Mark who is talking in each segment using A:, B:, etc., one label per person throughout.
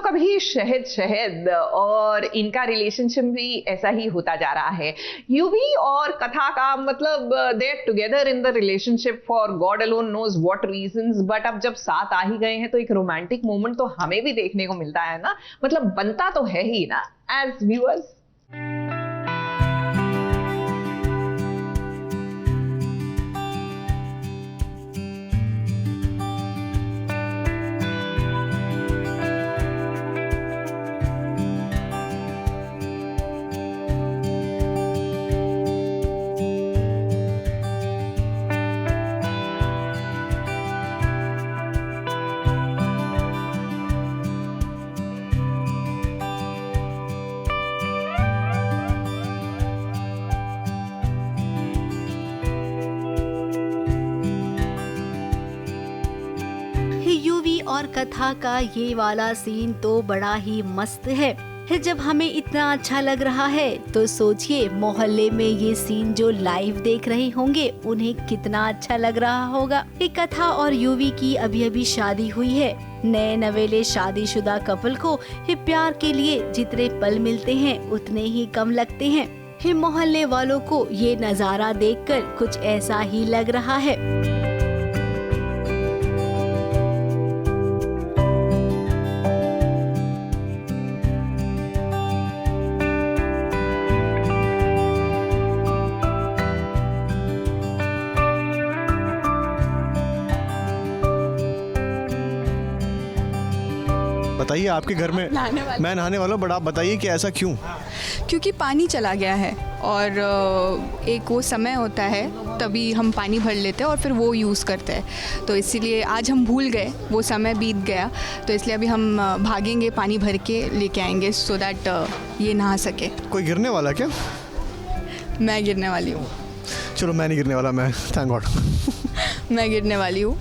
A: कभी शहद शहद, और इनका रिलेशनशिप भी ऐसा ही होता जा रहा है। यूवी और कथा का मतलब they are together in the relationship for God alone knows what reasons, but अब जब साथ आ ही गए हैं तो एक रोमांटिक मोमेंट तो हमें भी देखने को मिलता है ना, मतलब बनता तो है ही ना एज व्यूअर्स।
B: यूवी और कथा का ये वाला सीन तो बड़ा ही मस्त है। जब हमें इतना अच्छा लग रहा है तो सोचिए मोहल्ले में ये सीन जो लाइव देख रहे होंगे उन्हें कितना अच्छा लग रहा होगा। ये कथा और यूवी की अभी अभी शादी हुई है। नए नवेले शादीशुदा कपल को ये प्यार के लिए जितने पल मिलते हैं उतने ही कम लगते हैं। ये मोहल्ले वालों को ये नजारा देखकर कुछ ऐसा ही लग रहा है।
C: बताइए आपके घर में मैं नहाने वाला हूँ, बट आप बताइए कि ऐसा क्यों?
D: क्योंकि पानी चला गया है और एक वो समय होता है तभी हम पानी भर लेते हैं और फिर वो यूज़ करते हैं, तो इसीलिए आज हम भूल गए, वो समय बीत गया, तो इसलिए अभी हम भागेंगे पानी भर के लेके आएंगे सो दैट ये नहा सके।
C: कोई गिरने वाला क्या?
D: मैं गिरने वाली हूँ।
C: चलो मैं नहीं गिरने वाला, मैं थैंक गॉड।
D: मैं गिरने वाली हूँ।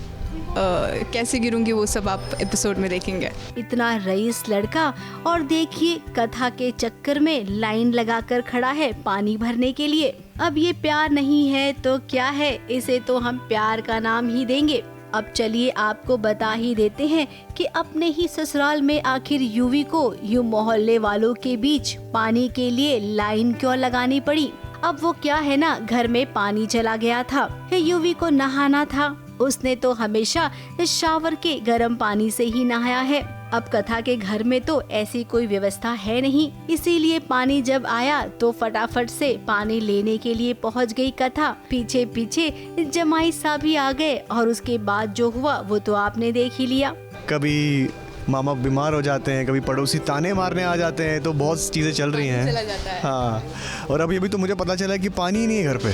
D: कैसे गिरूंगी वो सब आप एपिसोड में देखेंगे।
B: इतना रईस लड़का और देखिए कथा के चक्कर में लाइन लगाकर खड़ा है पानी भरने के लिए। अब ये प्यार नहीं है तो क्या है, इसे तो हम प्यार का नाम ही देंगे। अब चलिए आपको बता ही देते हैं कि अपने ही ससुराल में आखिर यूवी को यूं मोहल्ले वालों के बीच पानी के लिए लाइन क्यों लगानी पड़ी। अब वो क्या है ना, घर में पानी चला गया था, यूवी को नहाना था, उसने तो हमेशा शावर के गर्म पानी से ही नहाया है। अब कथा के घर में तो ऐसी कोई व्यवस्था है नहीं, इसीलिए पानी जब आया तो फटाफट से पानी लेने के लिए पहुंच गई कथा। पीछे पीछे जमाई साहब भी आ गए और उसके बाद जो हुआ वो तो आपने देख ही लिया।
C: कभी मामा बीमार हो जाते हैं, कभी पड़ोसी ताने मारने आ जाते हैं, तो बहुत चीज़ें चल रही हैं।
D: चला जाता है।
C: हाँ, और अभी तो मुझे पता चला कि पानी ही नहीं है घर पे,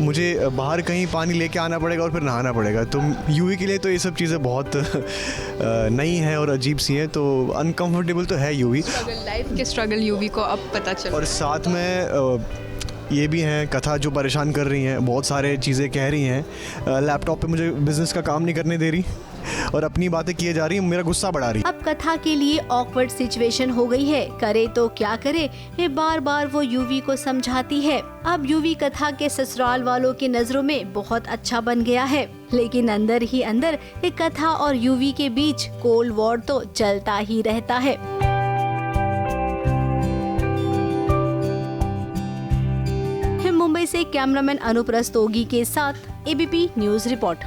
C: मुझे बाहर कहीं पानी लेके आना पड़ेगा और फिर नहाना पड़ेगा। तो यूवी के लिए तो ये सब चीज़ें बहुत नई हैं और अजीब सी हैं, तो अनकम्फर्टेबल तो है यूवी।
D: लाइफ के स्ट्रगल यूवी को अब पता चला।
C: और साथ में ये भी हैं कथा जो परेशान कर रही हैं, बहुत सारे चीज़ें कह रही हैं, लैपटॉप पे मुझे बिज़नेस का काम नहीं करने दे रही और अपनी बातें किए जा रही है, मेरा गुस्सा बढ़ा रही।
B: अब कथा के लिए ऑकवर्ड सिचुएशन हो गई है, करे तो क्या करे, ये बार बार वो यूवी को समझाती है। अब यूवी कथा के ससुराल वालों की नजरों में बहुत अच्छा बन गया है, लेकिन अंदर ही अंदर ये कथा और यूवी के बीच कोल्ड वॉर तो चलता ही रहता है। मुंबई से कैमरामैन अनूप रस्तोगी के साथ ABP news report.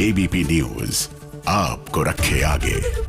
E: ABP news आपको रखे आगे।